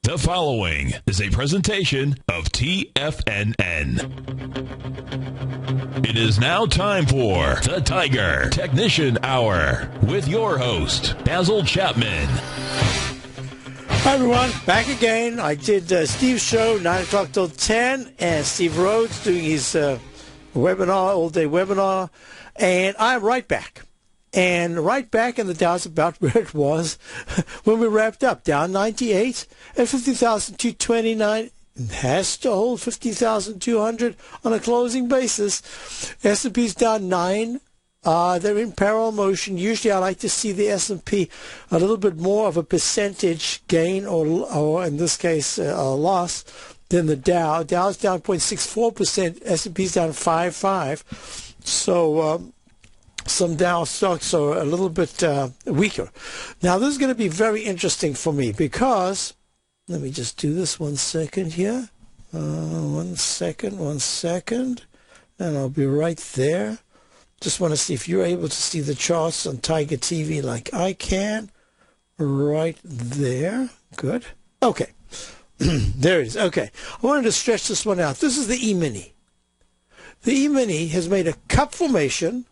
The following is a presentation of TFNN. It is now time for the Tiger Technician Hour with your host, Basil Chapman. Hi, everyone. Back again. I did Steve's show, 9 o'clock till 10, and Steve Rhodes doing his webinar, all-day webinar, and I'm right back. And right back in the Dow's about where it was when we wrapped up, down 98 at 50,229. Has to hold 50,200 on a closing basis. S&P's down 9. They're in parallel motion. Usually I like to see the S&P a little bit more of a percentage gain or in this case a loss than the Dow. Dow's down 0.64%. S&P's down 5.5. So some Dow stocks are a little bit weaker. Now, this is going to be very interesting for me because, let me just do this 1 second here. 1 second, and I'll be right there. Just want to see if you're able to see the charts on Tiger TV like I can. Right there. Good. Okay. There it is. Okay. I wanted to stretch this one out. This is the E-mini. The E-mini has made a cup formation,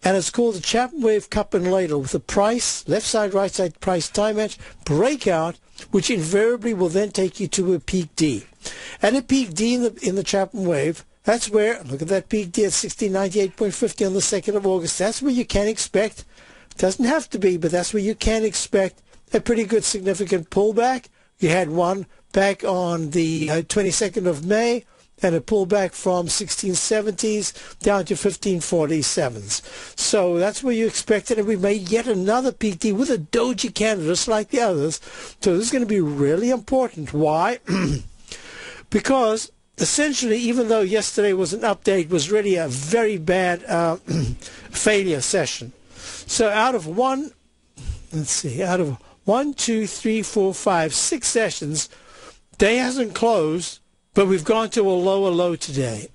and it's called the Chapman Wave Cup and Ladle with the price, left side, right side price time match, breakout, which invariably will then take you to a peak D. And a peak D in the Chapman Wave, that's where, look at that peak D at 1698.50 on the 2nd of August. That's where you can expect, doesn't have to be, but that's where you can expect a pretty good significant pullback. You had one back on the 22nd of May, and a pullback from 1670s down to 1547s. So that's where you expected, and we made yet another peak D with a doji candle, just like the others. So this is going to be really important. Why? Because essentially, even though yesterday was an update, was really a very bad failure session. So out of one, let's see, out of 1, 2, 3, 4, 5, 6 sessions, day hasn't closed, but we've gone to a lower low today.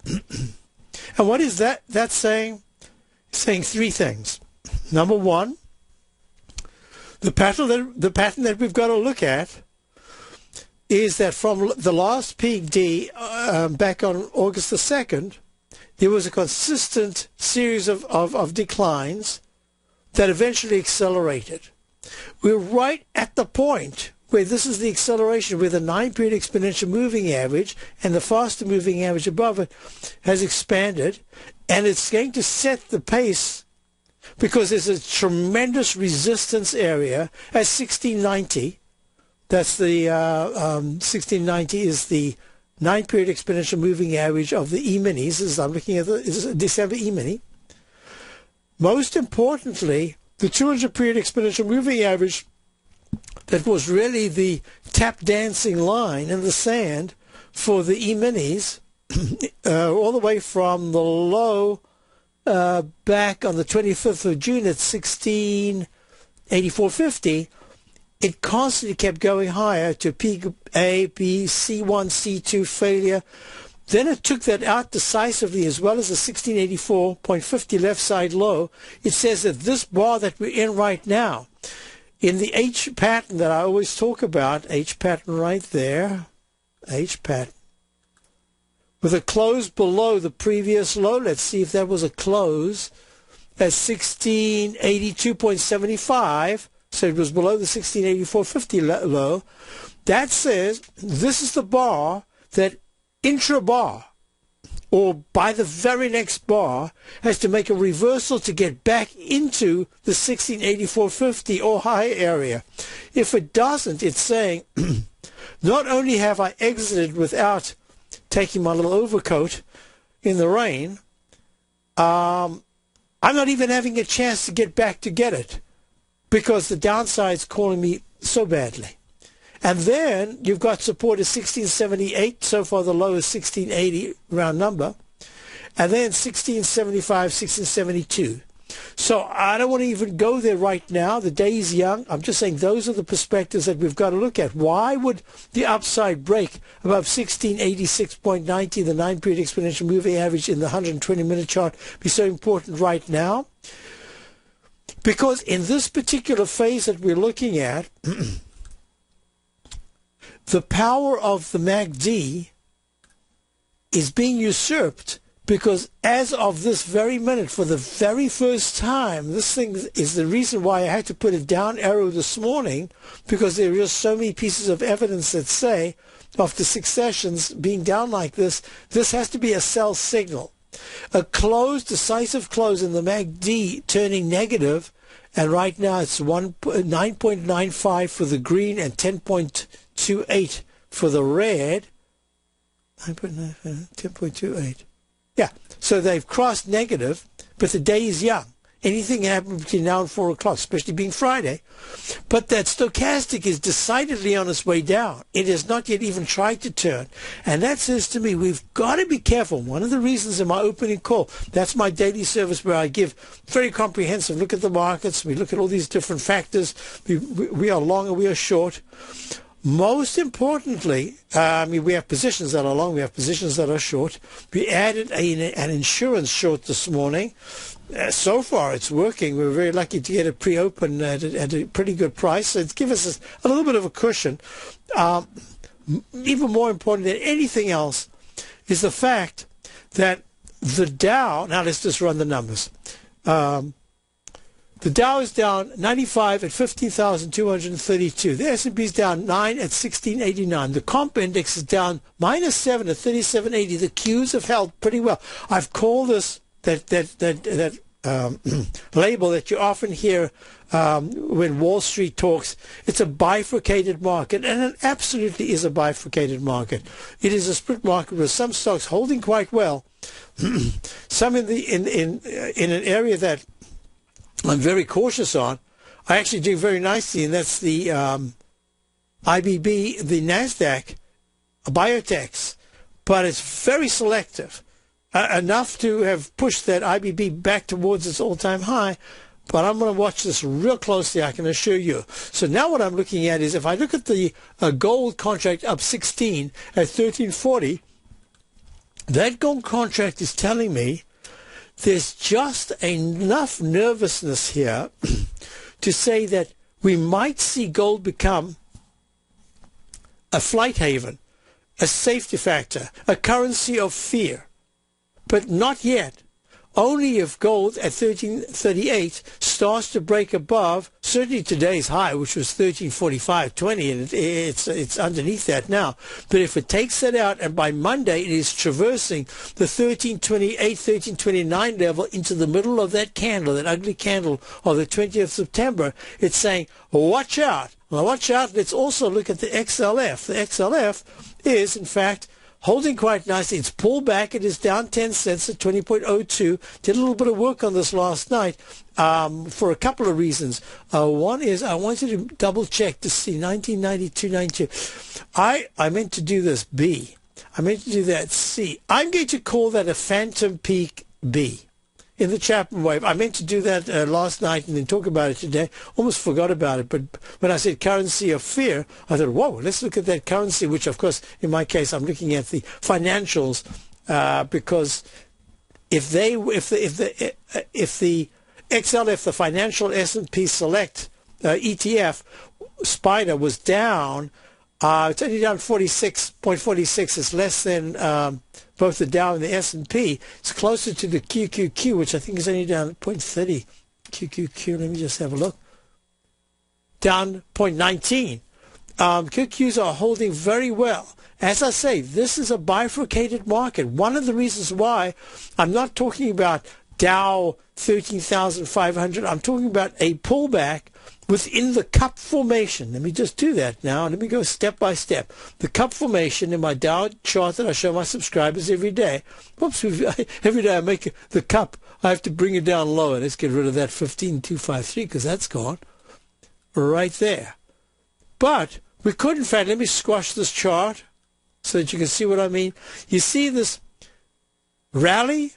And what is that? That's saying? It's saying three things. Number one, the pattern that we've got to look at is that from the last peak D back on August the 2nd, there was a consistent series of declines that eventually accelerated. We're right at the point where this is the acceleration, where the 9-period exponential moving average and the faster moving average above it has expanded, and it's going to set the pace because there's a tremendous resistance area at 1690. That's the 1690 is the 9-period exponential moving average of the E-minis. As I'm looking at the December E-mini. Most importantly, the 200-period exponential moving average, that was really the tap dancing line in the sand for the E-minis, all the way from the low back on the 25th of June at 1684.50. It constantly kept going higher to peak A, B, C1, C2 failure. Then it took that out decisively, as well as the 1684.50 left side low. It says that this bar that we're in right now, in the H pattern that I always talk about, H pattern right there, H pattern, with a close below the previous low. Let's see if that was a close at 1682.75. So it was below the 1684.50 low. That says this is the bar that intra-bar, or by the very next bar, has to make a reversal to get back into the 1684.50 or higher area. If it doesn't, it's saying, not only have I exited without taking my little overcoat in the rain, I'm not even having a chance to get back to get it because the downside's calling me so badly. And then you've got support at 1678. So far the low is 1680, round number. And then 1675, 1672. So I don't want to even go there right now. The day is young. I'm just saying those are the perspectives that we've got to look at. Why would the upside break above 1686.90, the 9-period exponential moving average in the 120-minute chart, be so important right now? Because in this particular phase that we're looking at, the power of the MACD is being usurped, because as of this very minute, for the very first time, this thing is the reason why I had to put a down arrow this morning, because there are just so many pieces of evidence that say, after 6 sessions being down like this, this has to be a sell signal. A close, decisive close in the MACD turning negative, and right now it's 9.95 for the green and 10.28 for the red. 10.28. Yeah, so they've crossed negative, but the day is young. Anything can happen between now and 4 o'clock, especially being Friday. But that stochastic is decidedly on its way down. It has not yet even tried to turn. And that says to me, we've got to be careful. One of the reasons in my opening call, that's my daily service where I give very comprehensive look at the markets. We look at all these different factors. We are long and we are short. Most importantly, we have positions that are long, we have positions that are short. We added an insurance short this morning. So far, it's working. We're very lucky to get it pre-open at a pretty good price. So it's given us a little bit of a cushion. Even more important than anything else is the fact that the Dow, now let's just run the numbers. The Dow is down 95 at 15,232. The S&P is down 9 at 1689. The comp index is down -7 at 3780. The Qs have held pretty well. I've called this that label that you often hear when Wall Street talks. It's a bifurcated market, and it absolutely is a bifurcated market. It is a split market with some stocks holding quite well, some in an area that I'm very cautious on. I actually do very nicely, and that's the IBB, the NASDAQ, biotechs, but it's very selective, enough to have pushed that IBB back towards its all-time high. But I'm going to watch this real closely, I can assure you. So now what I'm looking at is, if I look at the gold contract up 16 at 1340, that gold contract is telling me there's just enough nervousness here to say that we might see gold become a flight haven, a safety factor, a currency of fear. But not yet. Only if gold at 1338 starts to break above, certainly today's high, which was 1345.20, and it's underneath that now. But if it takes that out, and by Monday it is traversing the 1328, 1329 level into the middle of that candle, that ugly candle of the 20th of September, it's saying, watch out. Well, watch out. Let's also look at the XLF. The XLF is, in fact, holding quite nicely. It's pulled back. It is down 10 cents at 20.02. Did a little bit of work on this last night for a couple of reasons. One is I wanted to double check to see 1992.92. I meant to do this B. I meant to do that C. I'm going to call that a phantom peak B in the Chapman wave. I meant to do that last night and then talk about it today. Almost forgot about it. But when I said currency of fear, I thought, whoa, let's look at that currency, which, of course, in my case, I'm looking at the financials, because if the XLF, the financial S&P Select ETF, SPIDER, was down, it's only down 46.46. It's less than both the Dow and the S&P. It's closer to the QQQ, which I think is only down 0.30. QQQ, let me just have a look. Down 0.19. QQs are holding very well. As I say, this is a bifurcated market. One of the reasons why I'm not talking about Dow 13,500, I'm talking about a pullback within the cup formation. Let me just do that now. Let me go step by step. The cup formation in my Dow chart that I show my subscribers every day. Whoops, every day I make the cup, I have to bring it down lower. Let's get rid of that 15,253 because that's gone. Right there. But we could, in fact, let me squash this chart so that you can see what I mean. You see this rally,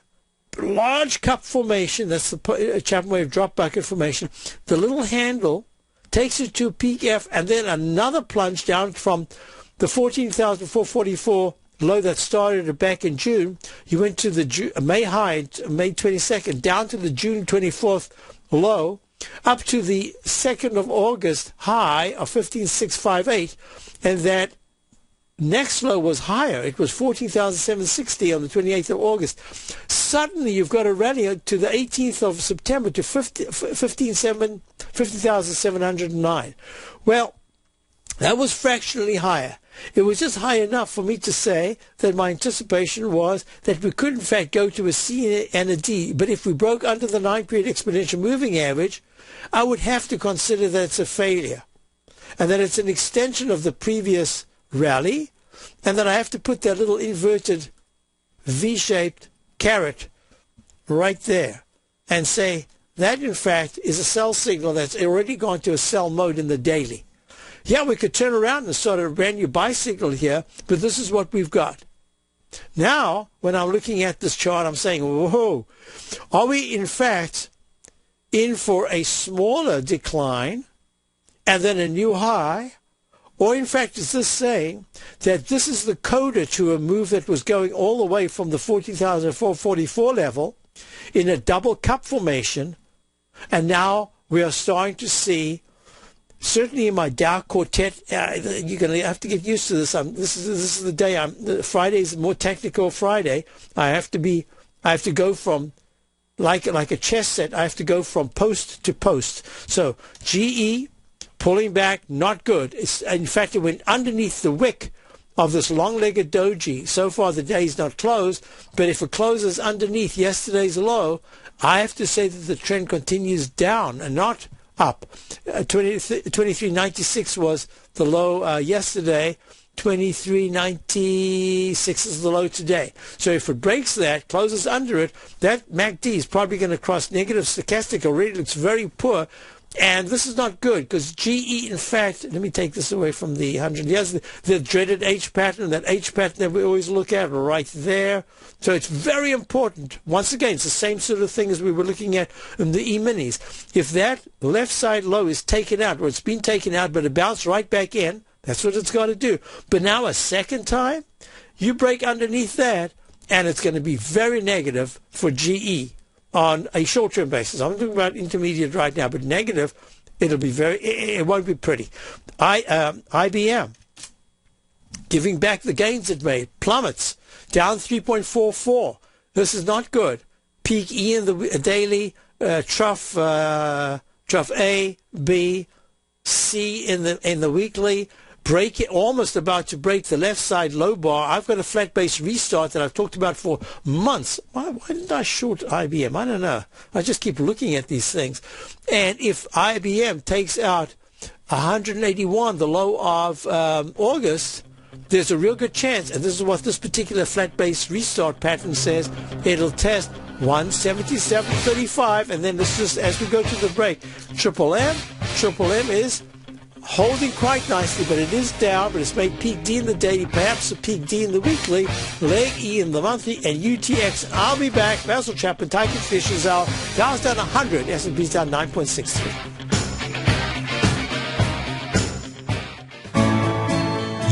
large cup formation, that's the Chapman wave drop bucket formation. The little handle takes you to peak F, and then another plunge down from the 14,444 low that started back in June. You went to the May high, May 22nd, down to the June 24th low, up to the 2nd of August high of 15,658, and that next low was higher. It was 14,760 on the 28th of August. Suddenly, you've got a rally to the 18th of September to 50,709. Well, that was fractionally higher. It was just high enough for me to say that my anticipation was that we could, in fact, go to a C and a D. But if we broke under the 9-period exponential moving average, I would have to consider that it's a failure and that it's an extension of the previous rally, and that I have to put that little inverted V-shaped caret right there and say that, in fact, is a sell signal that's already gone to a sell mode in the daily. Yeah, we could turn around and start a brand new buy signal here, but this is what we've got. Now, when I'm looking at this chart, I'm saying, whoa, are we in fact in for a smaller decline and then a new high? Or in fact, is this saying that this is the coda to a move that was going all the way from the 14,444 level in a double cup formation, and now we are starting to see, certainly in my Dow quartet, you're going to have to get used to this. This is the day. Friday is a more technical Friday. I have to go from, like a chess set, I have to go from post to post. So GE pulling back, not good. In fact, it went underneath the wick of this long-legged doji. So far, the day's not closed, but if it closes underneath yesterday's low, I have to say that the trend continues down and not up. 23.96 was the low yesterday. 23.96 is the low today. So if it breaks that, closes under it, that MACD is probably going to cross negative stochastic already. It looks very poor. And this is not good because GE, in fact, let me take this away from the 100. Yes, the dreaded H pattern, that H pattern that we always look at right there. So it's very important. Once again, it's the same sort of thing as we were looking at in the E-minis. If that left side low is taken out, or it's been taken out, but it bounced right back in, that's what it's got to do. But now a second time, you break underneath that, and it's going to be very negative for GE. On a short-term basis. I'm talking about intermediate right now, but negative, it won't be pretty. IBM, giving back the gains it made, plummets, down 3.44. This is not good. Peak E in the daily, trough A, B, C in the weekly, almost about to break the left side low bar. I've got a flat base restart that I've talked about for months. Why didn't I short IBM? I don't know. I just keep looking at these things. And if IBM takes out 181, the low of August, there's a real good chance, and this is what this particular flat base restart pattern says, it'll test 177.35, and then this just, as we go to the break, Triple M is holding quite nicely, but it is down, but it's made peak D in the daily, perhaps a peak D in the weekly, leg E in the monthly, and UTX. I'll be back. Basil Chapman, Tiger Fish is out. Dow's down 100. S&P's down 9.63.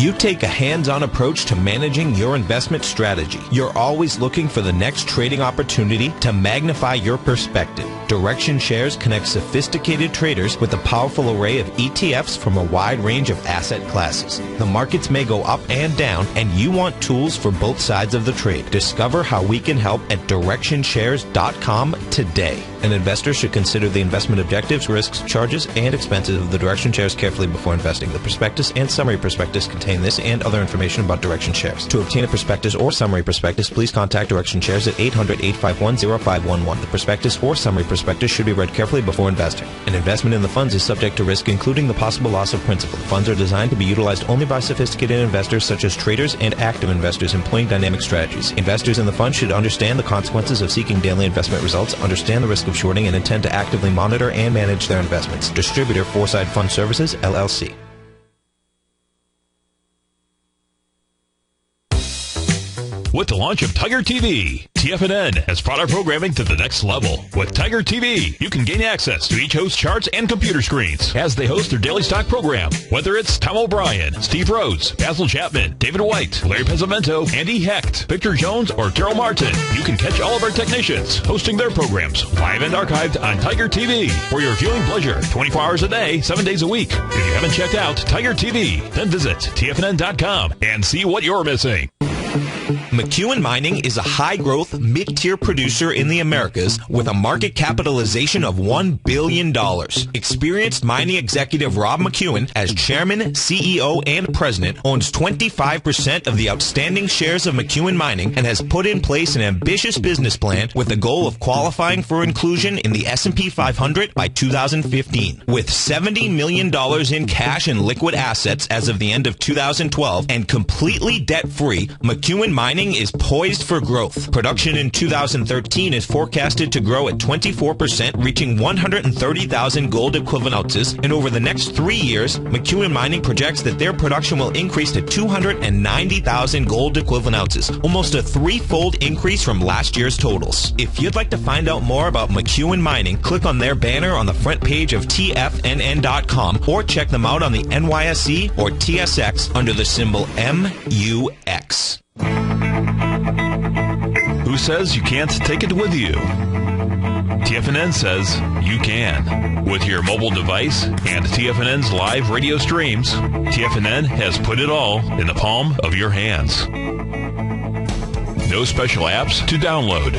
You take a hands-on approach to managing your investment strategy. You're always looking for the next trading opportunity to magnify your perspective. Direction Shares connects sophisticated traders with a powerful array of ETFs from a wide range of asset classes. The markets may go up and down, and you want tools for both sides of the trade. Discover how we can help at DirectionShares.com today. An investor should consider the investment objectives, risks, charges, and expenses of the Direction Shares carefully before investing. The prospectus and summary prospectus contain this and other information about Direction Shares. To obtain a prospectus or summary prospectus, please contact Direction Shares at 800-851-0511. The prospectus or summary prospectus should be read carefully before investing. An investment in the funds is subject to risk, including the possible loss of principal. The funds are designed to be utilized only by sophisticated investors such as traders and active investors employing dynamic strategies. Investors in the fund should understand the consequences of seeking daily investment results, understand the risk of shorting, and intend to actively monitor and manage their investments. Distributor, Foreside Fund Services, LLC. with the launch of Tiger TV. TFNN has brought our programming to the next level. With Tiger TV, you can gain access to each host's charts and computer screens as they host their daily stock program. Whether it's Tom O'Brien, Steve Rhodes, Basil Chapman, David White, Larry Pezzamento, Andy Hecht, Victor Jones, or Daryl Martin, you can catch all of our technicians hosting their programs live and archived on Tiger TV for your viewing pleasure 24 hours a day, 7 days a week. If you haven't checked out Tiger TV, then visit TFNN.com and see what you're missing. McEwen Mining is a high-growth, mid-tier producer in the Americas with a market capitalization of $1 billion. Experienced mining executive Rob McEwen, as chairman, CEO, and president, owns 25% of the outstanding shares of McEwen Mining and has put in place an ambitious business plan with the goal of qualifying for inclusion in the S&P 500 by 2015. With $70 million in cash and liquid assets as of the end of 2012 and completely debt-free, McEwen Mining is poised for growth. Production in 2013 is forecasted to grow at 24%, reaching 130,000 gold equivalent ounces, and over the next 3 years, McEwen Mining projects that their production will increase to 290,000 gold equivalent ounces, almost a threefold increase from last year's totals. If you'd like to find out more about McEwen Mining, click on their banner on the front page of TFNN.com or check them out on the NYSE or TSX under the symbol MUX. Who says you can't take it with you? TFNN says you can. With your mobile device and TFNN's live radio streams, TFNN has put it all in the palm of your hands. No special apps to download.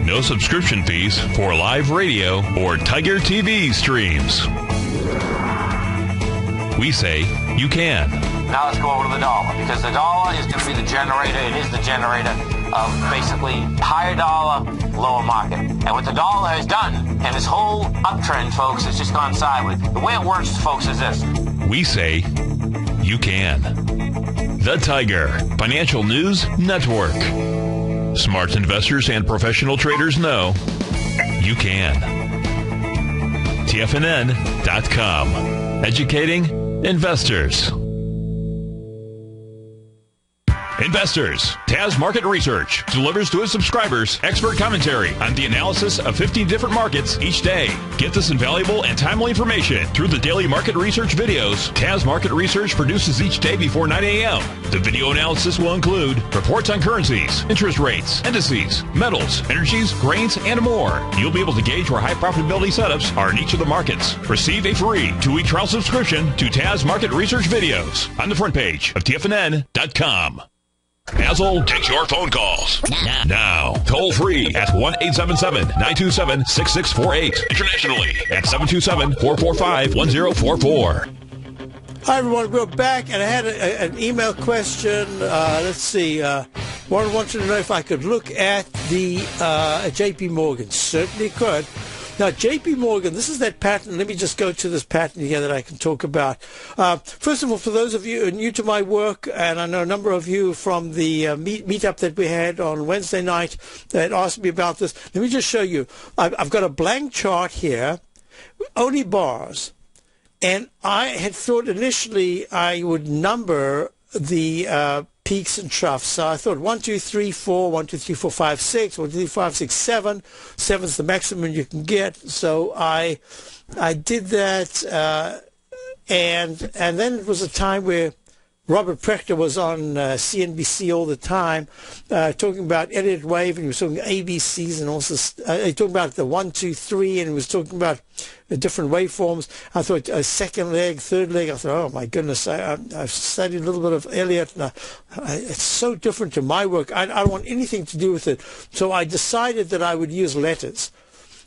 No subscription fees for live radio or Tiger TV streams. We say you can. Now let's go over to the dollar, because the dollar is going to be the generator. It is the generator of basically higher dollar, lower market. And what the dollar has done, and this whole uptrend, folks, has just gone sideways. The way it works, folks, is this. We say you can. The Tiger Financial News Network. Smart investors and professional traders know you can. TFNN.com. Educating investors. Investors, Taz Market Research delivers to its subscribers expert commentary on the analysis of 15 different markets each day. Get this invaluable and timely information through the daily market research videos Taz Market Research produces each day before 9 a.m. The video analysis will include reports on currencies, interest rates, indices, metals, energies, grains, and more. You'll be able to gauge where high profitability setups are in each of the markets. Receive a free 2-week trial subscription to Taz Market Research videos on the front page of TFNN.com. Basil takes your phone calls now. Toll free at 1-877-927-6648. Internationally at 727-445-1044. Hi, everyone. We're back, and I had an email question. Let's see. One wanted to know if I could look at the J.P. Morgan. Certainly could. Now, J.P. Morgan, this is that pattern. Let me just go to this pattern here that I can talk about. First of all, for those of you who are new to my work, and I know a number of you from the meetup that we had on Wednesday night that asked me about this, let me just show you. I've got a blank chart here, only bars. And I had thought initially I would number the peaks and troughs. So I thought 1, 2, 3, 4, 1, 2, 3, 4, 5, 6, 1, 2, 3, 4, 5, 6, 7. 7 is the maximum you can get. So I did that, and then it was a time where Robert Prechter was on CNBC all the time, talking about Elliott Wave, and he was talking ABCs, and also talking about the 1, 2, 3, and he was talking about the different waveforms. I thought a second leg, third leg. I thought, oh my goodness, I've studied a little bit of Elliott, and it's so different to my work. I don't want anything to do with it. So I decided that I would use letters.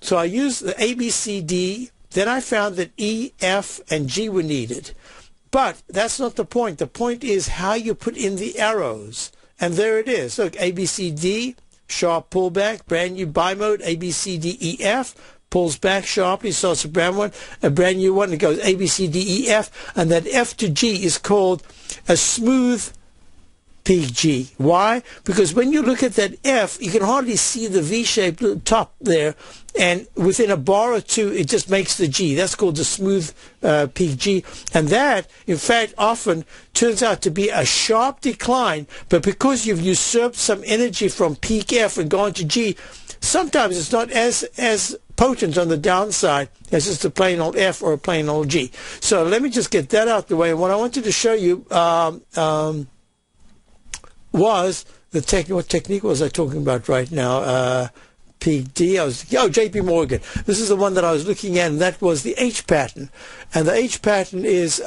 So I used the A, B, C, D. Then I found that E, F, and G were needed. But that's not the point. The point is how you put in the arrows. And there it is. Look, A, B, C, D, sharp pullback, brand new buy mode, A, B, C, D, E, F, pulls back sharply, starts a brand new one. It goes A, B, C, D, E, F. And that F to G is called a smooth peak G. Why? Because when you look at that F, you can hardly see the V-shaped top there. and within a bar or two, it just makes the G. That's called the smooth peak G. And that, in fact, often turns out to be a sharp decline, but because you've usurped some energy from peak F and gone to G, sometimes it's not as potent on the downside as just a plain old F or a plain old G. So let me just get that out the way. And what I wanted to show you was the technique. What technique was I talking about right now? Peak D. JP Morgan. This is the one that I was looking at, and that was the H pattern. And the H pattern is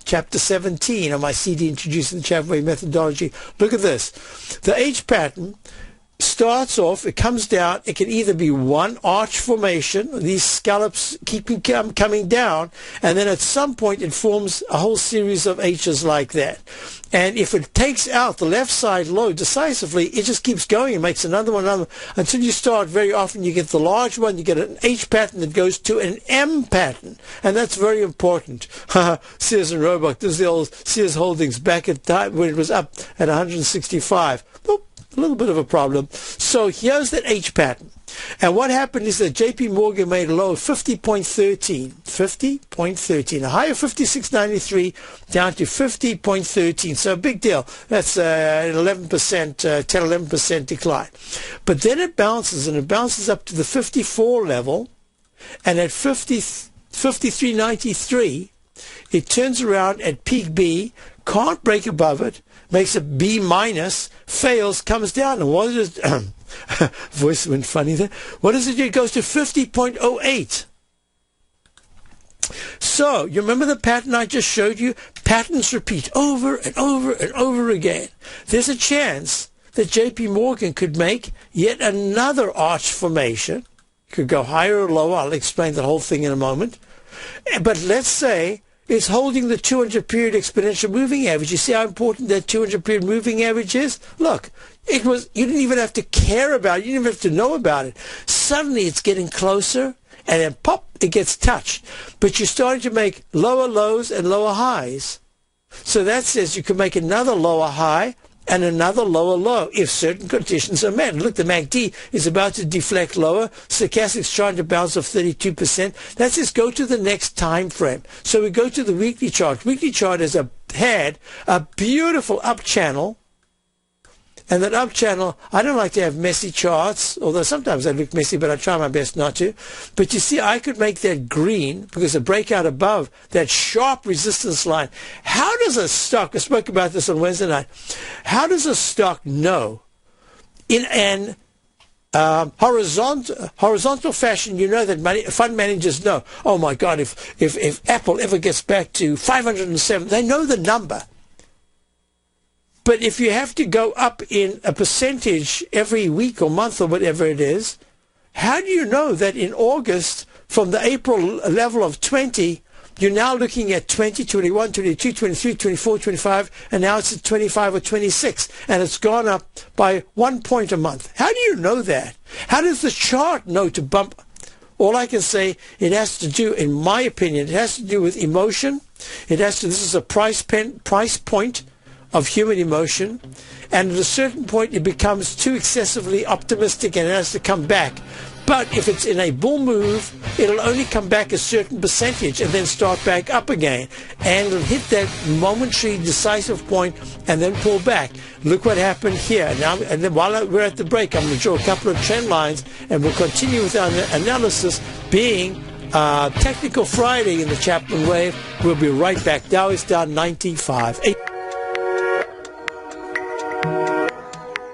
chapter 17 of my CD introducing the Chapman Wave methodology. Look at this. The H pattern starts off, it comes down, it can either be one arch formation, these scallops keep coming down, and then at some point it forms a whole series of H's like that. And if it takes out the left side low decisively, it just keeps going and makes another one, until you start, very often you get the large one, you get an H pattern that goes to an M pattern, and that's very important. Sears and Roebuck, this is the old Sears Holdings back at time when it was up at 165. A little bit of a problem. So here's that H pattern. And what happened is that JP Morgan made a low of 50.13. 50.13. A high of 56.93 down to 50.13. So a big deal. That's an 11%, 10-11% decline. But then it bounces, and it bounces up to the 54 level. And at 53.93, it turns around at peak B, can't break above it, makes a B minus, fails, comes down, and what is it? Voice went funny there. What does it do? It goes to 50.08. So, you remember the pattern I just showed you? Patterns repeat over and over and over again. There's a chance that JP Morgan could make yet another arch formation. It could go higher or lower. I'll explain the whole thing in a moment. But let's say it's holding the 200-period exponential moving average. You see how important that 200-period moving average is? Look, you didn't even have to care about it. You didn't even have to know about it. Suddenly it's getting closer, and then pop, it gets touched. But you're starting to make lower lows and lower highs. So that says you can make another lower high and another lower low if certain conditions are met. Look, the MACD is about to deflect lower. Stochastic's trying to bounce off 32%. Let's just go to the next time frame. So we go to the weekly chart. Weekly chart has had a beautiful up channel. And that up channel, I don't like to have messy charts, although sometimes they look messy, but I try my best not to. But you see, I could make that green because a breakout above that sharp resistance line. How does a stock, I spoke about this on Wednesday night, how does a stock know in an horizontal fashion? You know that fund managers know, oh my God, if Apple ever gets back to 507, they know the number. But if you have to go up in a percentage every week or month or whatever it is, how do you know that in August, from the April level of 20, you're now looking at 20, 21, 22, 23, 24, 25, and now it's at 25 or 26, and it's gone up by 1 point a month? How do you know that? How does the chart know to bump? All I can say, it has to do, in my opinion, it has to do with emotion. This is a price point of human emotion, and at a certain point it becomes too excessively optimistic and it has to come back. But if it's in a bull move, it'll only come back a certain percentage and then start back up again, and it'll hit that momentary decisive point and then pull back. Look what happened here. Now, and then while we're at the break, I'm going to draw a couple of trend lines, and we'll continue with our analysis, being Technical Friday in the Chapman Wave. We'll be right back. Dow is down 95.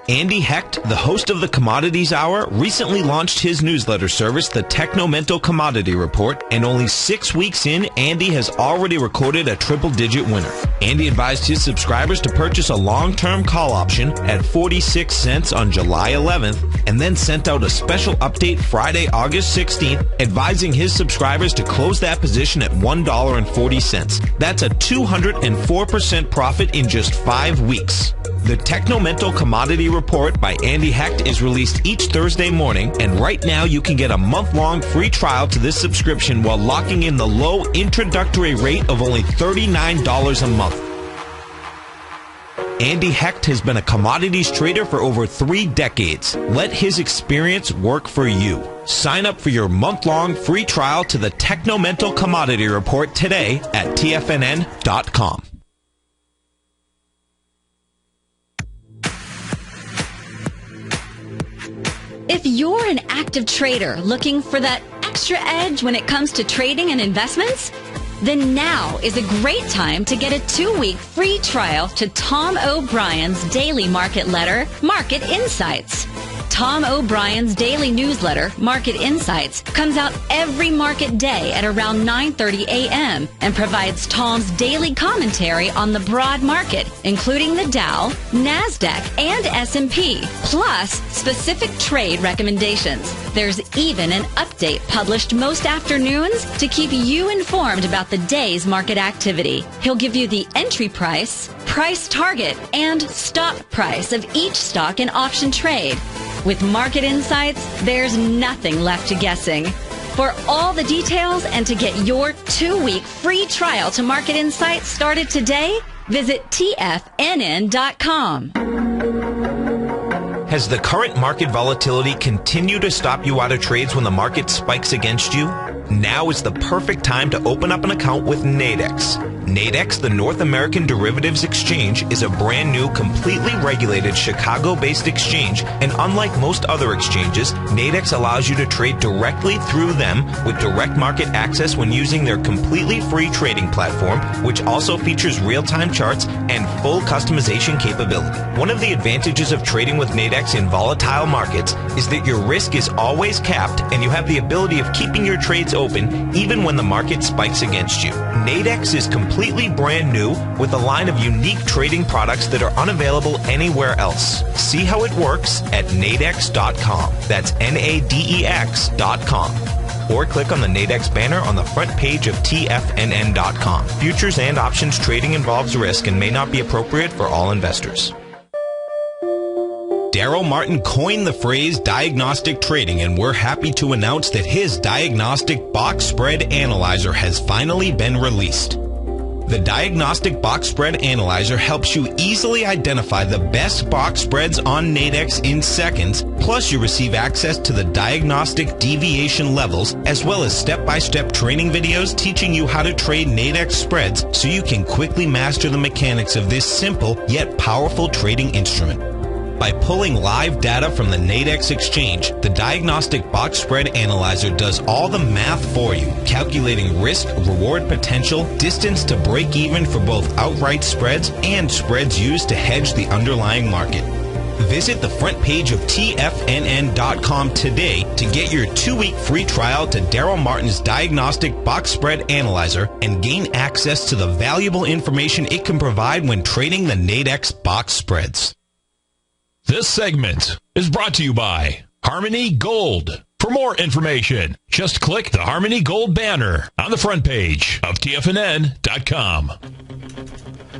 Andy Hecht, the host of the Commodities Hour, recently launched his newsletter service, the Technomental Commodity Report, and only 6 weeks in, Andy has already recorded a triple-digit winner. Andy advised his subscribers to purchase a long-term call option at 46 cents on July 11th, and then sent out a special update Friday, August 16th, advising his subscribers to close that position at $1.40. That's a 204% profit in just 5 weeks. The Technomental Commodity Report by Andy Hecht is released each Thursday morning, and right now you can get a month-long free trial to this subscription while locking in the low introductory rate of only $39 a month. Andy Hecht has been a commodities trader for over 3 decades. Let his experience work for you. Sign up for your month-long free trial to the Technomental Commodity Report today at TFNN.com. If you're an active trader looking for that extra edge when it comes to trading and investments, then now is a great time to get a 2-week free trial to Tom O'Brien's daily market letter, Market Insights. Tom O'Brien's daily newsletter, Market Insights, comes out every market day at around 9:30 a.m. and provides Tom's daily commentary on the broad market, including the Dow, NASDAQ, and S&P, plus specific trade recommendations. There's even an update published most afternoons to keep you informed about the day's market activity. He'll give you the entry price, price target, and stop price of each stock in option trade. With Market Insights, there's nothing left to guessing. For all the details and to get your 2-week free trial to Market Insights started today, visit TFNN.com. Has the current market volatility continued to stop you out of trades when the market spikes against you? Now is the perfect time to open up an account with Nadex. Nadex, the North American Derivatives Exchange, is a brand new, completely regulated Chicago-based exchange, and unlike most other exchanges, Nadex allows you to trade directly through them with direct market access when using their completely free trading platform, which also features real-time charts and full customization capability. One of the advantages of trading with Nadex in volatile markets is that your risk is always capped and you have the ability of keeping your trades open even when the market spikes against you. Nadex is completely brand new with a line of unique trading products that are unavailable anywhere else. See how it works at nadex.com. That's NADEX.com. Or click on the Nadex banner on the front page of TFNN.com. Futures and options trading involves risk and may not be appropriate for all investors. Daryl Martin coined the phrase diagnostic trading, and we're happy to announce that his diagnostic box spread analyzer has finally been released. The Diagnostic Box Spread Analyzer helps you easily identify the best box spreads on Nadex in seconds, plus you receive access to the diagnostic deviation levels, as well as step-by-step training videos teaching you how to trade Nadex spreads so you can quickly master the mechanics of this simple yet powerful trading instrument. By pulling live data from the Nadex exchange, the Diagnostic Box Spread Analyzer does all the math for you, calculating risk, reward potential, distance to break even for both outright spreads and spreads used to hedge the underlying market. Visit the front page of TFNN.com today to get your 2-week free trial to Daryl Martin's Diagnostic Box Spread Analyzer and gain access to the valuable information it can provide when trading the Nadex box spreads. This segment is brought to you by Harmony Gold. For more information, just click the Harmony Gold banner on the front page of TFNN.com.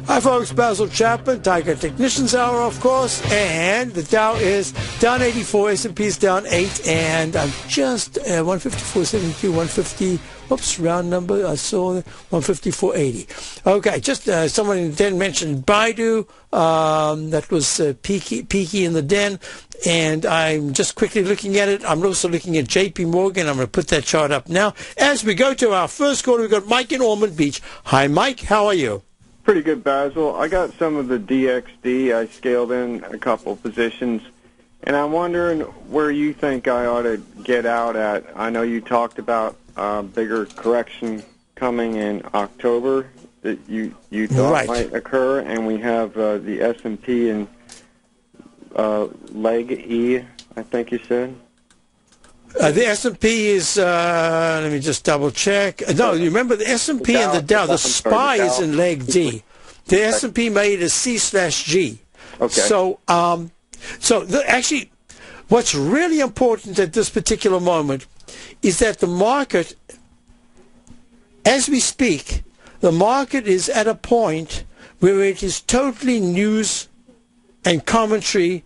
Hi, folks. Basil Chapman, Tiger Technicians Hour, of course. And the Dow is down 84, S&P is down 8, and I'm just 154.72, 150. Oops, round number. I saw 154.80. Okay, just someone in the den mentioned Baidu. That was peaky in the den. And I'm just quickly looking at it. I'm also looking at JP Morgan. I'm going to put that chart up now. As we go to our first caller, we've got Mike in Ormond Beach. Hi, Mike. How are you? Pretty good, Basil. I got some of the DXD. I scaled in a couple positions, and I'm wondering where you think I ought to get out at. I know you talked about bigger correction coming in October that you thought might occur, and we have the S&P and leg E, I think you said. The S&P is, let me just double check. No, you remember the S&P and the Dow, the SPY is in leg D. The S&P made a C/G. Okay. So, actually, what's really important at this particular moment is that the market, as we speak, the market is at a point where it is totally news and commentary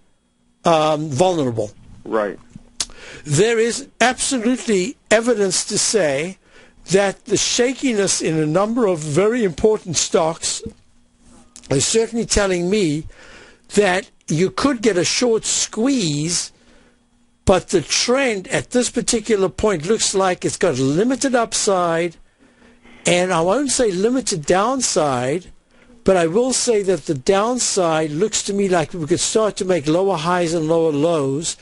vulnerable. Right. There is absolutely evidence to say that the shakiness in a number of very important stocks is certainly telling me that you could get a short squeeze, but the trend at this particular point looks like it's got limited upside, and I won't say limited downside, but I will say that the downside looks to me like we could start to make lower highs and lower lows.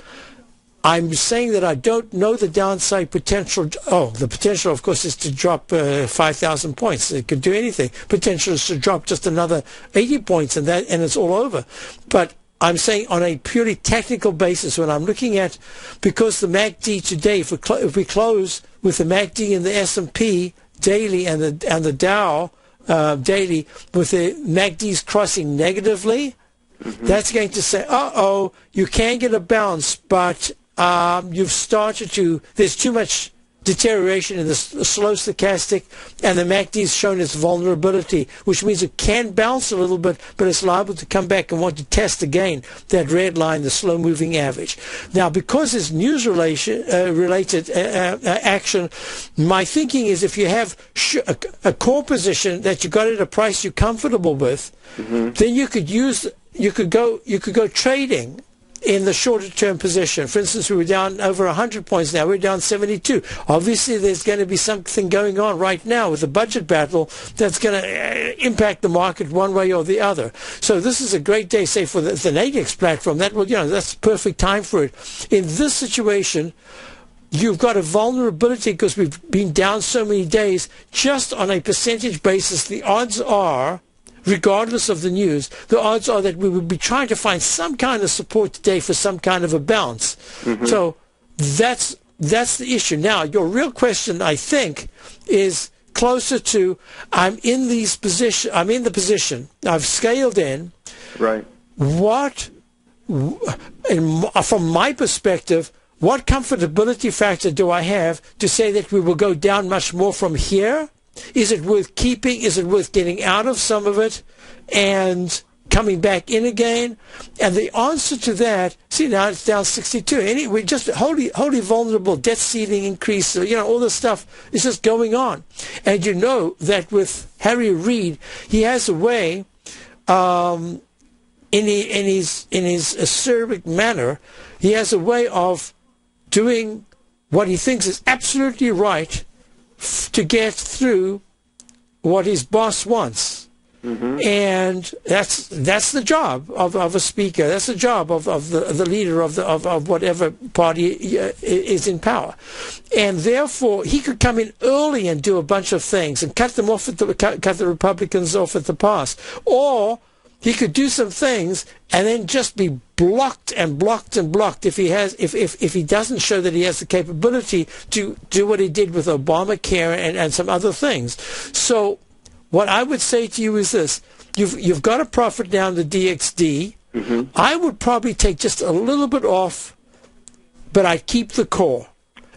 I'm saying that I don't know the downside potential. Oh, the potential, of course, is to drop 5,000 points. It could do anything. Potential is to drop just another 80 points, and it's all over. But I'm saying on a purely technical basis, when I'm looking at, because the MACD today, if we close with the MACD and the S&P daily and the Dow daily, with the MACDs crossing negatively, that's going to say, uh-oh, you can get a bounce, but you've started to, there's too much deterioration in the slow stochastic, and the MACD has shown its vulnerability, which means it can bounce a little bit, but it's liable to come back and want to test again that red line, the slow-moving average. Now, because it's news-related action, my thinking is if you have a core position that you got at a price you're comfortable with, then you could go trading in the shorter term position. For instance, we were down over 100 points now. We're down 72. Obviously, there's going to be something going on right now with the budget battle that's going to impact the market one way or the other. So this is a great day, say, for the Nadex platform. That's perfect time for it. In this situation, you've got a vulnerability because we've been down so many days. Just on a percentage basis, the odds are, regardless of the news, the odds are that we would be trying to find some kind of support today for some kind of a bounce. So that's the issue. Now, your real question, I think, is closer to, I'm in the position. I've scaled in. Right. From my perspective, what comfortability factor do I have to say that we will go down much more from here? Is it worth keeping? Is it worth getting out of some of it and coming back in again? And the answer to that, see, now it's down 62. Anyway, just wholly vulnerable, debt ceiling increase, all this stuff is just going on. And you know that with Harry Reid, he has a way, in his acerbic manner, he has a way of doing what he thinks is absolutely right to get through what his boss wants. And that's the job of a speaker. That's the job of the leader of whatever party is in power. And therefore, he could come in early and do a bunch of things and cut them off cut the Republicans off at the pass. Or he could do some things and then just be blocked and blocked and blocked if he doesn't show that he has the capability to do what he did with Obamacare and some other things. So what I would say to you is this: you've got a profit now in the DXD. I would probably take just a little bit off, but I'd keep the core,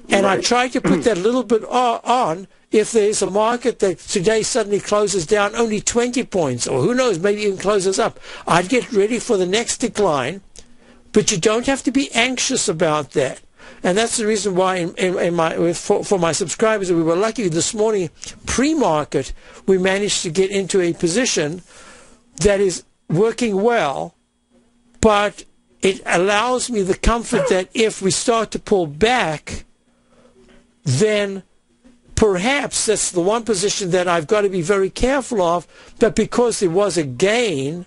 and I'd try to put that little bit on. If there's a market that today suddenly closes down only 20 points, or who knows, maybe even closes up, I'd get ready for the next decline. But you don't have to be anxious about that. And that's the reason why for my subscribers, we were lucky this morning, pre-market, we managed to get into a position that is working well, but it allows me the comfort that if we start to pull back, then perhaps that's the one position that I've got to be very careful of, but because there was a gain,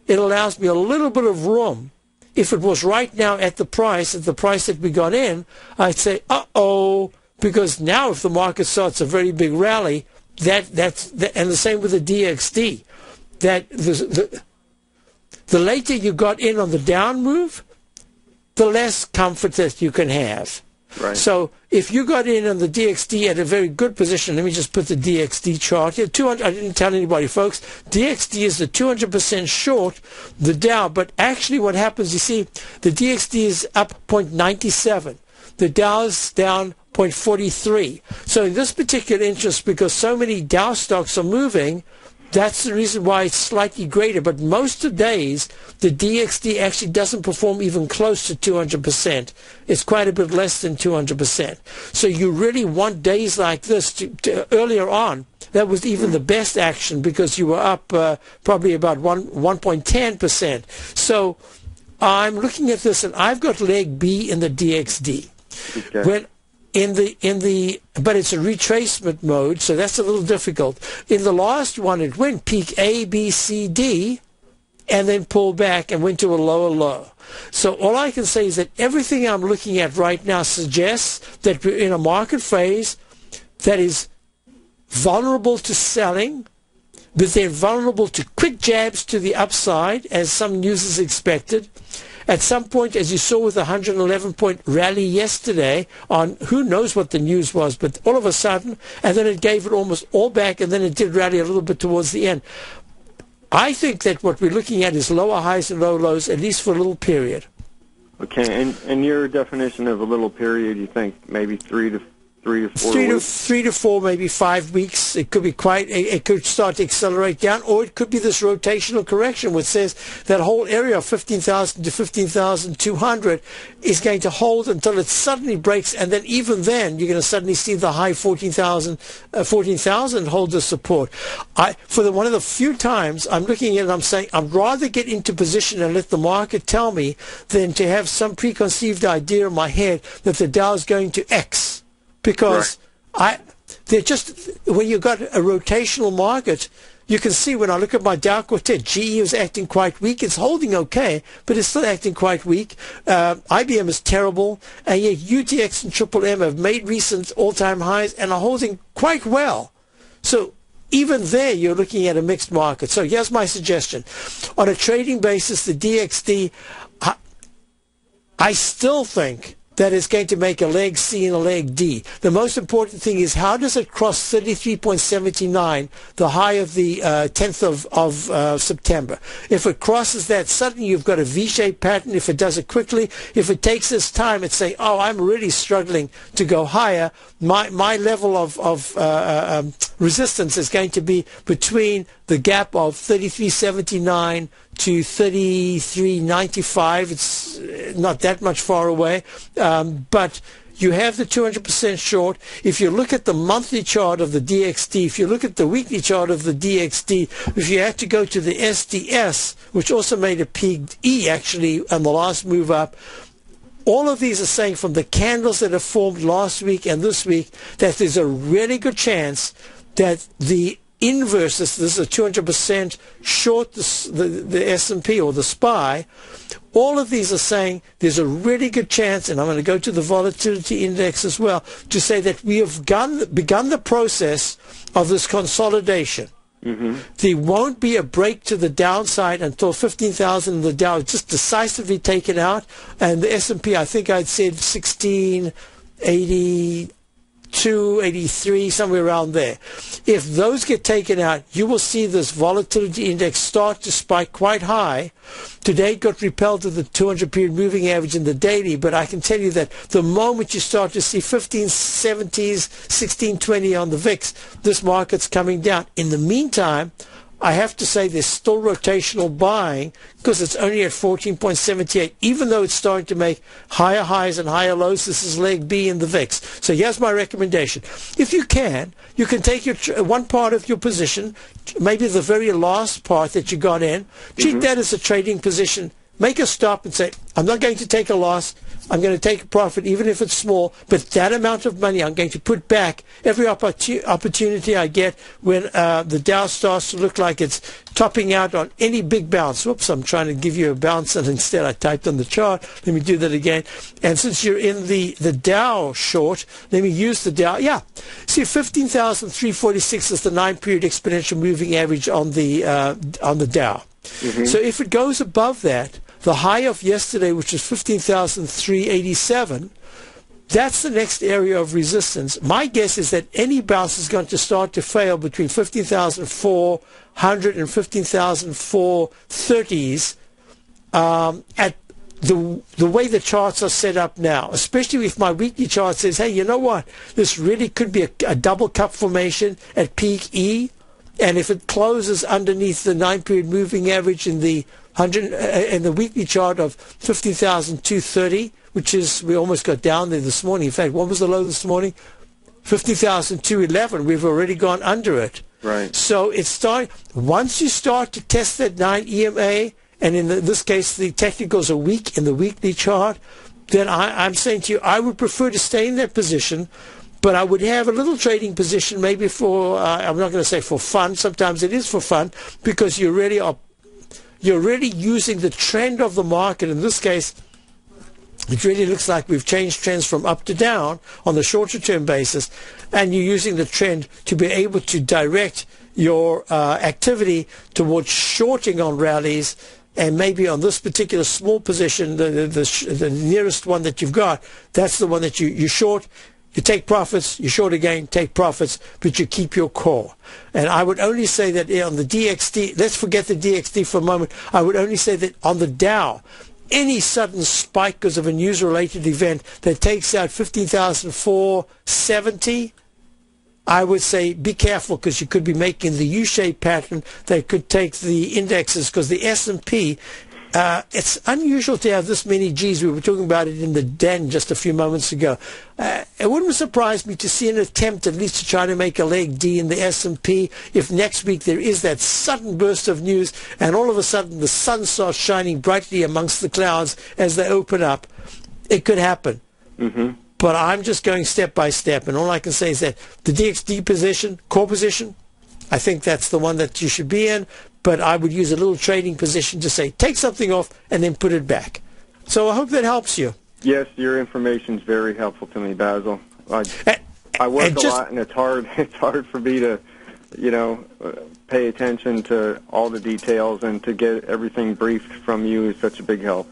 it allows me a little bit of room. If it was right now at the price that we got in, I'd say, uh-oh, because now if the market starts a very big rally, and the same with the DXD, that the later you got in on the down move, the less comfort that you can have. Right. So if you got in on the DXD at a very good position, let me just put the DXD chart here. 200. I didn't tell anybody, folks. DXD is the 200% short the Dow, but actually what happens, you see, the DXD is up 0.97. The Dow is down 0.43. So in this particular interest, because so many Dow stocks are moving, that's the reason why it's slightly greater. But most of the days, the DXD actually doesn't perform even close to 200%. It's quite a bit less than 200%. So you really want days like this to earlier on. That was even the best action because you were up probably about 1.10%. So I'm looking at this, and I've got leg B in the DXD. Okay. But it's a retracement mode, so that's a little difficult. In the last one, it went peak A, B, C, D, and then pulled back and went to a lower low. So all I can say is that everything I'm looking at right now suggests that we're in a market phase that is vulnerable to selling, but they're vulnerable to quick jabs to the upside, as some users expected. At some point, as you saw with the 111-point rally yesterday on who knows what the news was, but all of a sudden, and then it gave it almost all back, and then it did rally a little bit towards the end. I think that what we're looking at is lower highs and low lows, at least for a little period. Okay, and your definition of a little period, you think maybe 3 to 4 weeks? 3 to 4, maybe 5 weeks. It could be it could start to accelerate down, or it could be this rotational correction, which says that whole area of 15,000 to 15,200 is going to hold until it suddenly breaks, and then even then you're going to suddenly see the high 14,000 hold the support. One of the few times I'm looking at it, I'm saying I'd rather get into position and let the market tell me than to have some preconceived idea in my head that the Dow is going to X. Because they're just, when you've got a rotational market, you can see when I look at my Dow Quartet, GE is acting quite weak. It's holding okay, but it's still acting quite weak. IBM is terrible, and yet UTX and Triple M have made recent all-time highs and are holding quite well. So even there, you're looking at a mixed market. So here's my suggestion. On a trading basis, the DXD, I still think that is going to make a leg C and a leg D. The most important thing is how does it cross 33.79, the high of the 10th of September. If it crosses that, suddenly you've got a V-shaped pattern. If it does it quickly, if it takes its time, it's saying, oh, I'm really struggling to go higher. My level of resistance is going to be between the gap of 33.79 to 33.95. It's not that much far away, but you have the 200% short. If you look at the monthly chart of the DXD, if you look at the weekly chart of the DXD, if you had to go to the SDS, which also made a peak E actually on the last move up, all of these are saying from the candles that have formed last week and this week that there's a really good chance that the inverse, this is a 200% short the S&P or the SPY. All of these are saying there's a really good chance, and I'm going to go to the volatility index as well, to say that we have begun the process of this consolidation. Mm-hmm. There won't be a break to the downside until 15,000 in the Dow is just decisively taken out, and the S&P, I think I'd said 1680. 283, somewhere around there. If those get taken out, you will see this volatility index start to spike quite high. Today it got repelled to the 200-period moving average in the daily, but I can tell you that the moment you start to see 1570s, 1620 on the VIX, this market's coming down. In the meantime, I have to say there's still rotational buying because it's only at 14.78. Even though it's starting to make higher highs and higher lows, this is leg B in the VIX. So here's my recommendation. If you can take your one part of your position, maybe the very last part that you got in, treat that as a trading position. Make a stop and say, I'm not going to take a loss. I'm going to take a profit, even if it's small, but that amount of money I'm going to put back every opportunity I get when the Dow starts to look like it's topping out on any big bounce. Whoops, I'm trying to give you a bounce, and instead I typed on the chart. Let me do that again. And since you're in the Dow short, let me use the Dow. Yeah, see, 15,346 is the 9-period exponential moving average on the Dow. Mm-hmm. So if it goes above that, the high of yesterday, which is 15,387, that's the next area of resistance. My guess is that any bounce is going to start to fail between 15,400 and 15,430s at the way the charts are set up now, especially if my weekly chart says, hey, you know what, this really could be a double cup formation at peak E. And if it closes underneath the 9-period moving average in the weekly chart of 15,230, which is, we almost got down there this morning. In fact, what was the low this morning? 50,211. We've already gone under it. Right. So it's starting. Once you start to test that 9 EMA, and in this case the technicals are weak in the weekly chart, then I'm saying to you, I would prefer to stay in that position, but I would have a little trading position maybe for, I'm not going to say for fun. Sometimes it is for fun because you're really using the trend of the market. In this case, it really looks like we've changed trends from up to down on the shorter term basis, and you're using the trend to be able to direct your activity towards shorting on rallies, and maybe on this particular small position, the nearest one that you've got, that's the one that you short. You take profits, you short again, take profits, but you keep your core. And I would only say that on the DXD, let's forget the DXD for a moment, I would only say that on the Dow, any sudden spike because of a news-related event that takes out 15,470, I would say be careful because you could be making the U-shaped pattern that could take the indexes, because the S&P, it's unusual to have this many Gs. We were talking about it in the den just a few moments ago. It wouldn't surprise me to see an attempt at least to try to make a leg D in the S&P if next week there is that sudden burst of news and all of a sudden the sun starts shining brightly amongst the clouds as they open up. It could happen. Mm-hmm. But I'm just going step by step, and all I can say is that the DXD position, core position, I think that's the one that you should be in, but I would use a little trading position to say, take something off and then put it back. So I hope that helps you. Yes, your information is very helpful to me, Basil. I work a lot, and it's hard for me to, pay attention to all the details, and to get everything briefed from you is such a big help.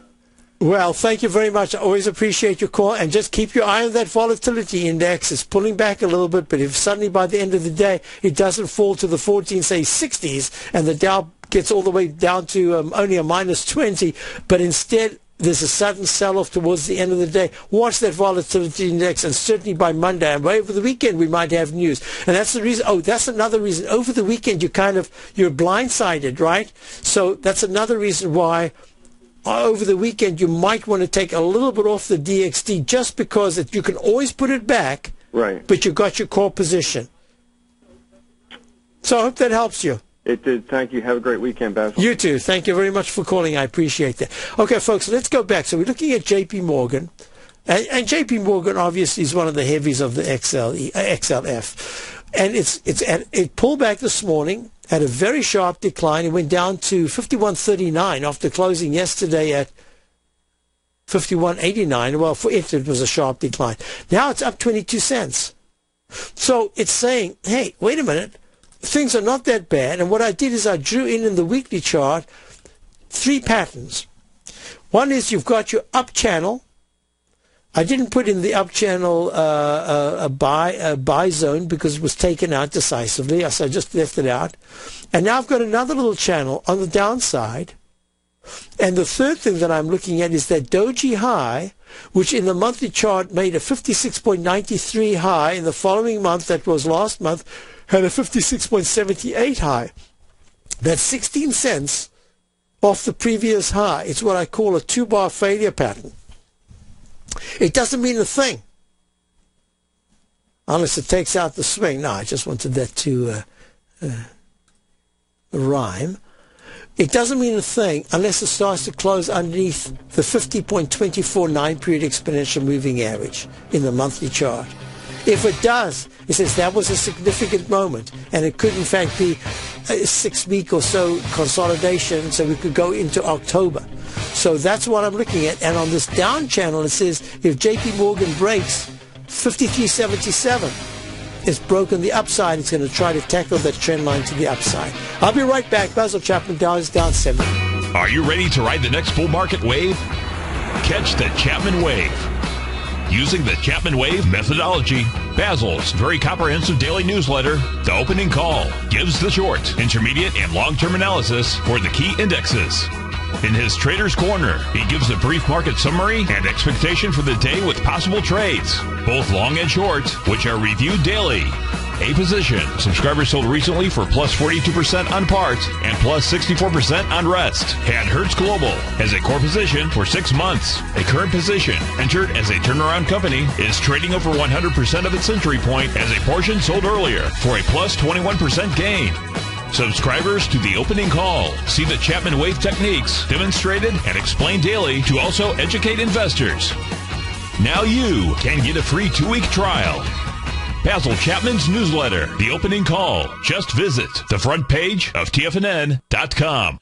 Well, thank you very much. I always appreciate your call, and just keep your eye on that volatility index. It's pulling back a little bit, but if suddenly by the end of the day it doesn't fall to the 60s, and the Dow gets all the way down to only a minus 20, but instead there's a sudden sell-off towards the end of the day, watch that volatility index, and certainly by Monday and over the weekend we might have news. And that's the reason. That's another reason. Over the weekend you're blindsided, right? So that's another reason why over the weekend you might want to take a little bit off the DXD, just because you can always put it back, right? But you got your core position. So I hope that helps you. It did. Thank you. Have a great weekend, Basil. You too. Thank you very much for calling. I appreciate that. Okay, folks, let's go back. So we're looking at J.P. Morgan. And J.P. Morgan obviously is one of the heavies of the XLF. And it pulled back this morning, had a very sharp decline. It went down to 51.39 after closing yesterday at 51.89. Well, for it was a sharp decline. Now it's up 22 cents. So it's saying, hey, wait a minute. Things are not that bad. And what I did is I drew in the weekly chart 3 patterns. One is you've got your up channel. I didn't put in the up channel a buy zone because it was taken out decisively. So I just left it out. And now I've got another little channel on the downside. And the third thing that I'm looking at is that doji high, which in the monthly chart made a 56.93 high. In the following month, that was last month, had a 56.78 high. That's 16 cents off the previous high. It's what I call a 2-bar failure pattern. It doesn't mean a thing unless it takes out the swing. No, I just wanted that to rhyme. It doesn't mean a thing unless it starts to close underneath the 50.24 9-period exponential moving average in the monthly chart. If it does, it says that was a significant moment, and it could in fact be a 6-week or so consolidation, so we could go into October. So that's what I'm looking at. And on this down channel, it says if JP Morgan breaks 53.77, it's broken the upside. It's going to try to tackle that trend line to the upside. I'll be right back. Basil Chapman, Dow is down 7. Are you ready to ride the next bull market wave? Catch the Chapman Wave. Using the Chapman Wave methodology, Basil's very comprehensive daily newsletter, The Opening Call, gives the short, intermediate, and long-term analysis for the key indexes. In his Trader's Corner, he gives a brief market summary and expectation for the day with possible trades, both long and short, which are reviewed daily. a position. Subscribers sold recently for plus 42% on parts and plus 64% on rest. And Hertz Global has a core position for 6 months. A current position entered as a turnaround company is trading over 100% of its entry point as a portion sold earlier for a plus 21% gain. Subscribers to the opening call see the Chapman Wave techniques demonstrated and explained daily to also educate investors. Now you can get a free 2-week trial. Basil Chapman's newsletter, The Opening Call. Just visit the front page of TFNN.com.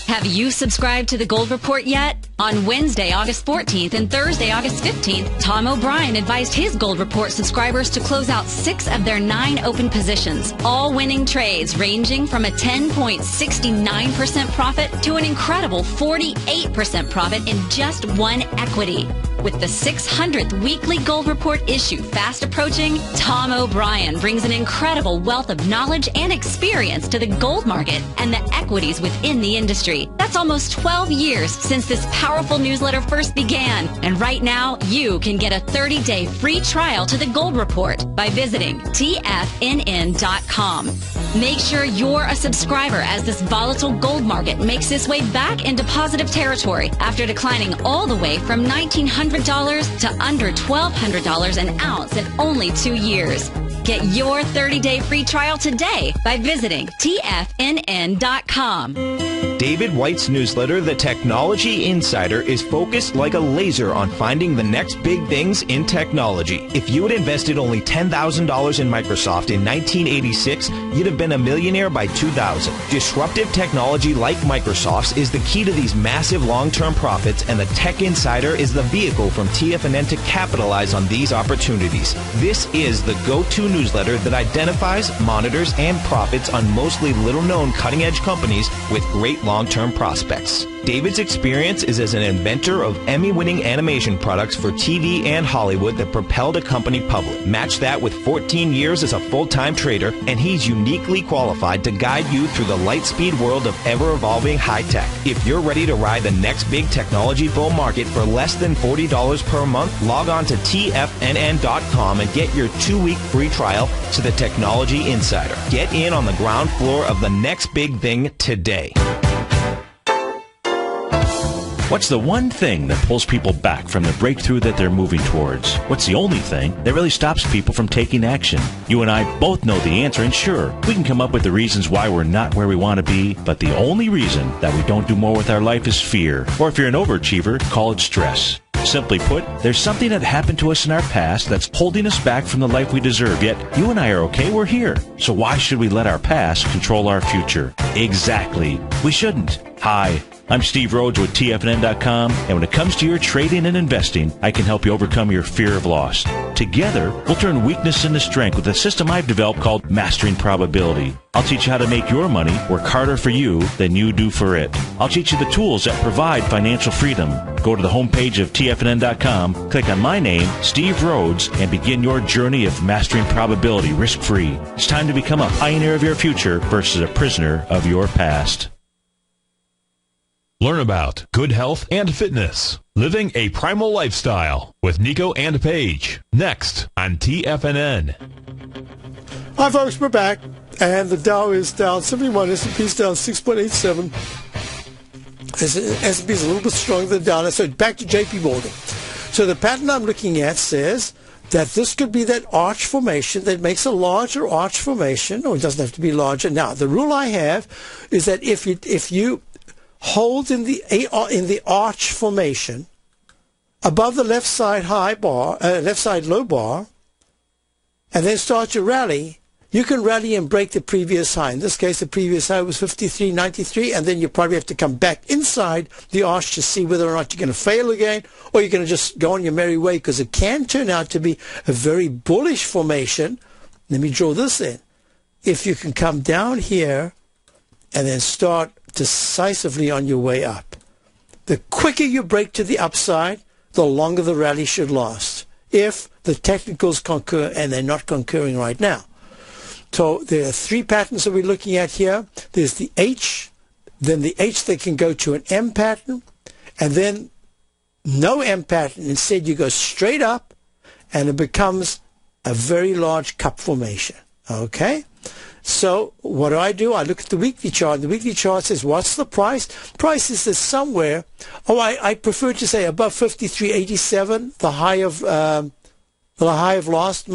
Have you subscribed to the Gold Report yet? On Wednesday, August 14th and Thursday, August 15th, Tom O'Brien advised his Gold Report subscribers to close out 6 of their 9 open positions, all winning trades ranging from a 10.69% profit to an incredible 48% profit in just one equity. With the 600th weekly Gold Report issue fast approaching, Tom O'Brien brings an incredible wealth of knowledge and experience to the gold market and the equities within the industry. That's almost 12 years since this powerful newsletter first began. And right now, you can get a 30-day free trial to the Gold Report by visiting TFNN.com. Make sure you're a subscriber as this volatile gold market makes its way back into positive territory after declining all the way from $1,900 to under $1,200 an ounce in only 2 years. Get your 30-day free trial today by visiting TFNN.com. David White's newsletter, The Technology Insider, is focused like a laser on finding the next big things in technology. If you had invested only $10,000 in Microsoft in 1986, you'd have been a millionaire by 2000. Disruptive technology like Microsoft's is the key to these massive long-term profits, and the Tech Insider is the vehicle from TFNN to capitalize on these opportunities. This is the go-to newsletter that identifies, monitors, and profits on mostly little-known cutting-edge companies with great long-term prospects. David's experience is as an inventor of Emmy-winning animation products for TV and Hollywood that propelled a company public. Match that with 14 years as a full-time trader, and he's uniquely qualified to guide you through the light-speed world of ever-evolving high-tech. If you're ready to ride the next big technology bull market for less than $40 per month, log on to TFNN.com and get your 2-week free trial to the Technology Insider. Get in on the ground floor of the next big thing today. What's the one thing that pulls people back from the breakthrough that they're moving towards? What's the only thing that really stops people from taking action? You and I both know the answer, and sure, we can come up with the reasons why we're not where we want to be, but the only reason that we don't do more with our life is fear. Or if you're an overachiever, call it stress. Simply put, there's something that happened to us in our past that's holding us back from the life we deserve, yet you and I are okay, we're here. So why should we let our past control our future? Exactly. We shouldn't. Hi, I'm Steve Rhodes with TFNN.com, and when it comes to your trading and investing, I can help you overcome your fear of loss. Together, we'll turn weakness into strength with a system I've developed called Mastering Probability. I'll teach you how to make your money work harder for you than you do for it. I'll teach you the tools that provide financial freedom. Go to the homepage of TFNN.com, click on my name, Steve Rhodes, and begin your journey of mastering probability risk-free. It's time to become a pioneer of your future versus a prisoner of your past. Learn about good health and fitness. Living a primal lifestyle with Nico and Paige. Next on TFNN. Hi, folks. We're back. And the Dow is down 71. S&P's down 6.87. S&P's a little bit stronger than down. So back to J.P. Morgan. So the pattern I'm looking at says that this could be that arch formation that makes a larger arch formation. Or it doesn't have to be larger. Now, the rule I have is that if you hold in the arch formation above the left side high bar, left side low bar, and then start your rally, you can rally and break the previous high. In this case, the previous high was 53.93, and then you probably have to come back inside the arch to see whether or not you're going to fail again, or you're going to just go on your merry way, because it can turn out to be a very bullish formation. Let me draw this in. If you can come down here and then start decisively on your way up. The quicker you break to the upside, the longer the rally should last, if the technicals concur, and they're not concurring right now. So there are 3 patterns that we're looking at here. There's the H, then the H that can go to an M pattern, and then no M pattern. Instead, you go straight up, and it becomes a very large cup formation. Okay? So what do? I look at the weekly chart. The weekly chart says, what's the price? Price is this somewhere. I prefer to say above 53.87. The high of last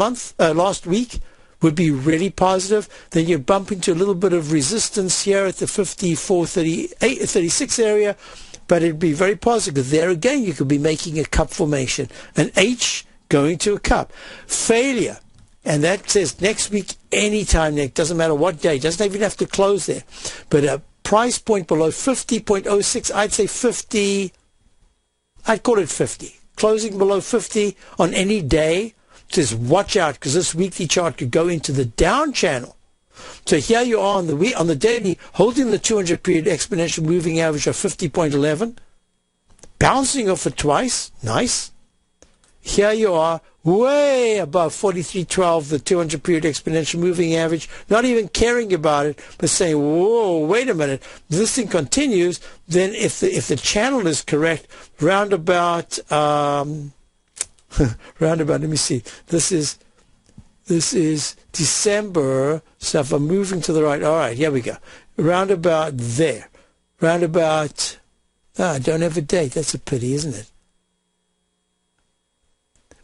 week would be really positive. Then you bump into a little bit of resistance here at the 54.36 area, but it'd be very positive because there again you could be making a cup formation, an H going to a cup. Failure. And that says next week, anytime next, doesn't matter what day, doesn't even have to close there. But a price point below 50.06, I'd say 50, I'd call it 50. Closing below 50 on any day says watch out, because this weekly chart could go into the down channel. So here you are on the daily, holding the 200 period exponential moving average of 50.11, bouncing off it twice, nice. Here you are, way above 43.12, the 200 period exponential moving average, not even caring about it, but saying, whoa, wait a minute, this thing continues. Then if the channel is correct, roundabout, let me see, this is December, so if I'm moving to the right, all right, here we go, roundabout there, roundabout, I don't have a date, that's a pity, isn't it?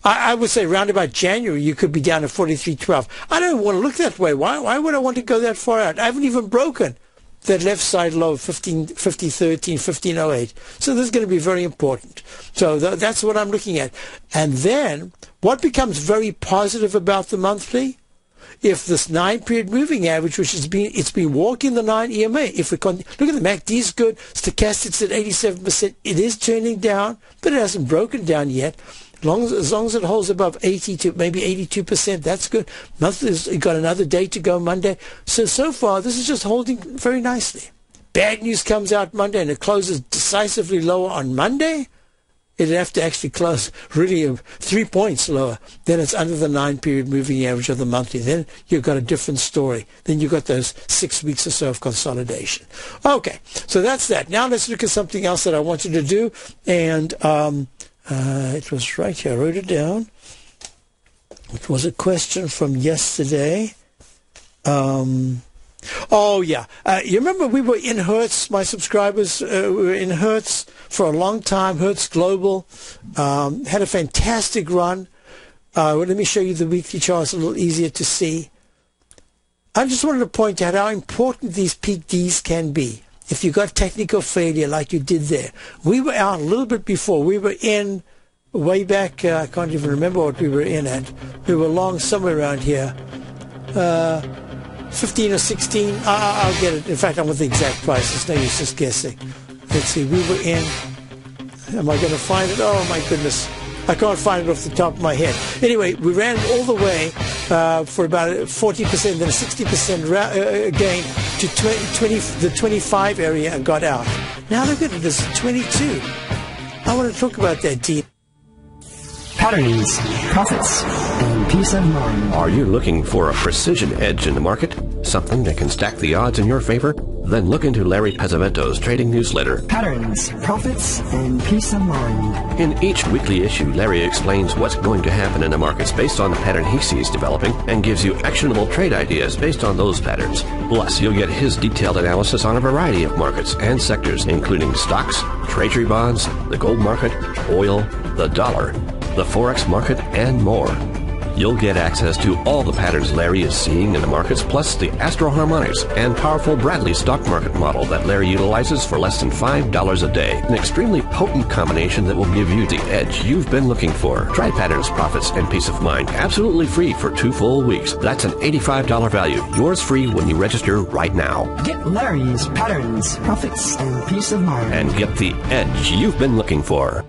I would say round about January, you could be down to 43.12. I don't want to look that way. Why would I want to go that far out? I haven't even broken that left side low of 15.08. So this is going to be very important. So that's what I'm looking at. And then what becomes very positive about the monthly? If this 9-period moving average, which it's been walking the 9 EMA, look at the MACD is good, stochastics at 87%, it is turning down, but it hasn't broken down yet. As long as it holds above 80 to maybe 82%, that's good. Monthly's got another day to go Monday. So far, this is just holding very nicely. Bad news comes out Monday and it closes decisively lower on Monday. It'd have to actually close really 3 points lower. Then it's under the 9-period moving average of the monthly. Then you've got a different story. Then you've got those 6 weeks or so of consolidation. Okay, so that's that. Now let's look at something else that I wanted to do. And it was right here. I wrote it down. It was a question from yesterday. Oh, yeah. You remember we were in Hertz, my subscribers were in Hertz for a long time, Hertz Global. Had a fantastic run. Let me show you the weekly charts a little easier to see. I just wanted to point out how important these peak Ds can be. If you got technical failure like you did there. We were out a little bit before. We were in way back, I can't even remember what we were in at. We were long somewhere around here. 15 or 16. I'll get it. In fact, I want the exact price. It's no use just guessing. Let's see. We were in. Am I going to find it? Oh, my goodness. I can't find it off the top of my head. Anyway, we ran all the way for about 40%, then a 60% gain to the 25 area and got out. Now look at it, it's 22. I want to talk about that, Dean. Patterns, profits, and peace of mind. Are you looking for a precision edge in the market? Something that can stack the odds in your favor? Then look into Larry Pesavento's trading newsletter. Patterns, profits, and peace of mind. In each weekly issue, Larry explains what's going to happen in the markets based on the pattern he sees developing and gives you actionable trade ideas based on those patterns. Plus, you'll get his detailed analysis on a variety of markets and sectors, including stocks, treasury bonds, the gold market, oil, the dollar, the Forex market, and more. You'll get access to all the patterns Larry is seeing in the markets, plus the Astro Harmonics and powerful Bradley stock market model that Larry utilizes for less than $5 a day. An extremely potent combination that will give you the edge you've been looking for. Try Patterns, Profits, and Peace of Mind absolutely free for 2 full weeks. That's an $85 value. Yours free when you register right now. Get Larry's Patterns, Profits, and Peace of Mind. And get the edge you've been looking for.